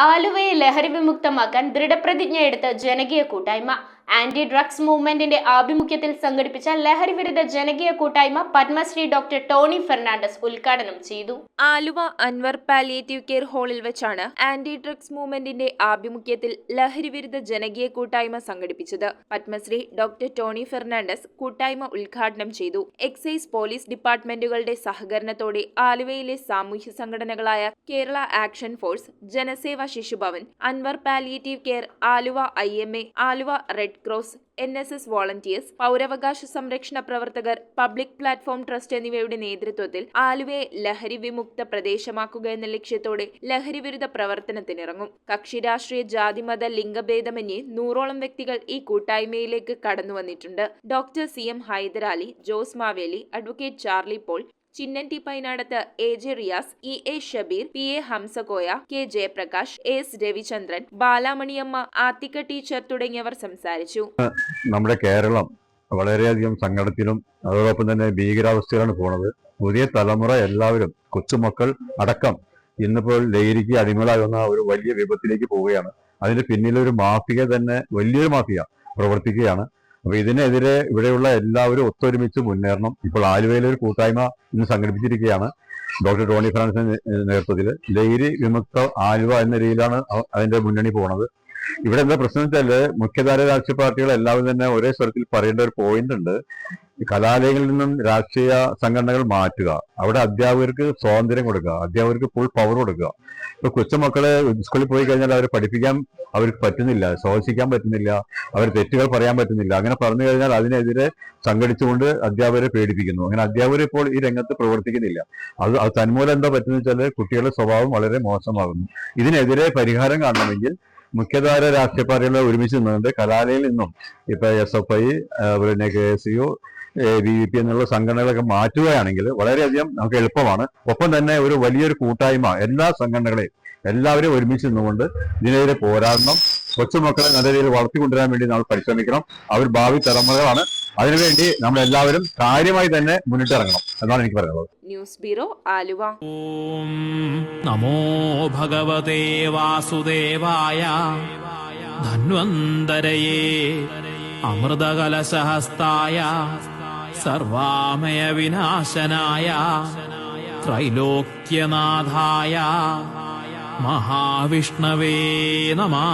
ആലുവയെ ലഹരി വിമുക്തമാക്കാൻ ദൃഢപ്രതിജ്ഞയെടുത്ത ജനകീയ കൂട്ടായ്മ. ആന്റി ഡ്രഗ്സ് മൂവ്മെന്റിന്റെ ആഭിമുഖ്യത്തിൽ സംഘടിപ്പിച്ച ലഹരി വിരുദ്ധ ജനകീയ കൂട്ടായ്മ പത്മശ്രീ ഡോക്ടർ ടോണി ഫെർണാണ്ടസ് ഉദ്ഘാടനം ചെയ്തു. ആലുവ അൻവർ പാലിയേറ്റീവ് കെയർ ഹാളിൽ വെച്ചാണ് ആന്റി ഡ്രഗ്സ് മൂവ്മെന്റിന്റെ ആഭിമുഖ്യത്തിൽ ലഹരി വിരുദ്ധ ജനകീയ കൂട്ടായ്മ സംഘടിപ്പിച്ചത്. പത്മശ്രീ ഡോക്ടർ ടോണി ഫെർണാണ്ടസ് കൂട്ടായ്മ ഉദ്ഘാടനം ചെയ്തു. എക്സൈസ്, പോലീസ് ഡിപ്പാർട്ട്മെന്റുകളുടെ സഹകരണത്തോടെ ആലുവയിലെ സാമൂഹ്യ സംഘടനകളായ Kerala action force, Janaseva Shishubhavan, Anwar palliative care, Aluva IMA, Aluva red cross, NSS volunteers, പൗരാവകാശ സംരക്ഷണ പ്രവർത്തകർ, പബ്ലിക് പ്ലാറ്റ്ഫോം ട്രസ്റ്റ് എന്നിവയുടെ നേതൃത്വത്തിൽ ആലുവയെ ലഹരി വിമുക്ത പ്രദേശമാക്കുക എന്ന ലക്ഷ്യത്തോടെ ലഹരി വിരുദ്ധ പ്രവർത്തനത്തിനിറങ്ങും. കക്ഷി രാഷ്ട്രീയ, ജാതിമത, ലിംഗഭേദമന്യേ 100ഓളം വ്യക്തികൾ ഈ കൂട്ടായ്മയിലേക്ക് കടന്നുവന്നിട്ടുണ്ട്. Doctor CM Hyderali, Jose Maveli, advocate Charlie Paul, Chinnan T Painadath, AJ Riyas, EA Shabeer, PA Hamzakoya, K Jayaprakash, AS Ravichandran, Balamaniyamma, Athikka teacher തുടങ്ങിയവർ സംസാരിച്ചു. നമ്മുടെ കേരളം വളരെയധികം സങ്കടത്തിലും അതോടൊപ്പം തന്നെ ഭീകരാവസ്ഥയിലാണ് പോണത്. പുതിയ തലമുറ എല്ലാവരും, കൊച്ചുമക്കൾ അടക്കം, ഇന്നിപ്പോൾ ലഹരിക്ക് അടിമകളാകുന്ന ഒരു വലിയ വിപത്തിലേക്ക് പോവുകയാണ്. അതിന് പിന്നിലൊരു മാഫിയ തന്നെ, വലിയൊരു മാഫിയ പ്രവർത്തിക്കുകയാണ്. അപ്പൊ ഇതിനെതിരെ ഇവിടെയുള്ള എല്ലാവരും ഒത്തൊരുമിച്ച് മുന്നേറണം. ഇപ്പോൾ ആലുവയിലെ ഒരു കൂട്ടായ്മ ഇന്ന് സംഘടിപ്പിച്ചിരിക്കുകയാണ്. ഡോക്ടർ ടോണി ഫെർണാണ്ടസിന്റെ നേതൃത്വത്തിൽ ലഹരി വിമുക്ത ആലുവ എന്ന രീതിയിലാണ് അതിന്റെ മുന്നണി പോണത്. ഇവിടെ എന്താ പ്രശ്നം വെച്ചാല്, മുഖ്യധാര രാഷ്ട്രീയ പാർട്ടികൾ എല്ലാവരും തന്നെ ഒരേ സ്വരത്തിൽ പറയേണ്ട ഒരു പോയിന്റ് ഉണ്ട്. കലാലയങ്ങളിൽ നിന്നും രാഷ്ട്രീയ സംഘടനകൾ മാറ്റുക, അവിടെ അധ്യാപകർക്ക് സ്വാതന്ത്ര്യം കൊടുക്കുക, അധ്യാപകർക്ക് ഫുൾ പവർ കൊടുക്കുക. ഇപ്പൊ കൊച്ചുമക്കളെ സ്കൂളിൽ പോയി കഴിഞ്ഞാൽ അവരെ പഠിപ്പിക്കാൻ അവർക്ക് പറ്റുന്നില്ല, ശോഷിക്കാൻ പറ്റുന്നില്ല, അവർ തെറ്റുകൾ പറയാൻ പറ്റുന്നില്ല. അങ്ങനെ പറഞ്ഞു കഴിഞ്ഞാൽ അതിനെതിരെ സംഘടിച്ചുകൊണ്ട് അധ്യാപകരെ പേടിപ്പിക്കുന്നു. അങ്ങനെ അധ്യാപകർ ഇപ്പോൾ ഈ രംഗത്ത് പ്രവർത്തിക്കുന്നില്ല. അത് തന്മൂലം എന്താ പറ്റുന്ന വെച്ചാൽ കുട്ടികളുടെ സ്വഭാവം വളരെ മോശമാകുന്നു. ഇതിനെതിരെ പരിഹാരം കാണണമെങ്കിൽ മുഖ്യധാര രാഷ്ട്രീയ പാർട്ടികളെ ഒരുമിച്ച് നിന്നുകൊണ്ട് കലാലയിൽ നിന്നും ഇപ്പൊ SFI, പിന്നെ KSU, ABVP എന്നുള്ള സംഘടനകളൊക്കെ മാറ്റുകയാണെങ്കിൽ വളരെയധികം നമുക്ക് എളുപ്പമാണ്. ഒപ്പം തന്നെ ഒരു വലിയൊരു കൂട്ടായ്മ, എല്ലാ സംഘടനകളെയും എല്ലാവരും ഒരുമിച്ച് നിന്നുകൊണ്ട് ഇതിനെതിരെ പോരാടണം. കൊച്ചുമക്കളെ നല്ല രീതിയിൽ വളർത്തിക്കൊണ്ടുവരാൻ വേണ്ടി നമ്മൾ പരിശ്രമിക്കണം. അവർ ഭാവി തലമുറകളാണ്. അതിനുവേണ്ടി നമ്മൾ എല്ലാവരും കാര്യമായി തന്നെ മുന്നിട്ടിറങ്ങണം എന്നാണ് എനിക്ക് പറയുന്നത്. News bureau, Aluva. ഓം നമോ ഭഗവതേ വാസുദേവായ ധന്വന്തരയേ അമൃതകലശഹസ്തായ സർവാമയ വിനാശനായ ത്രൈലോക്യനാഥായ മഹാവിഷ്ണവേ നമഃ.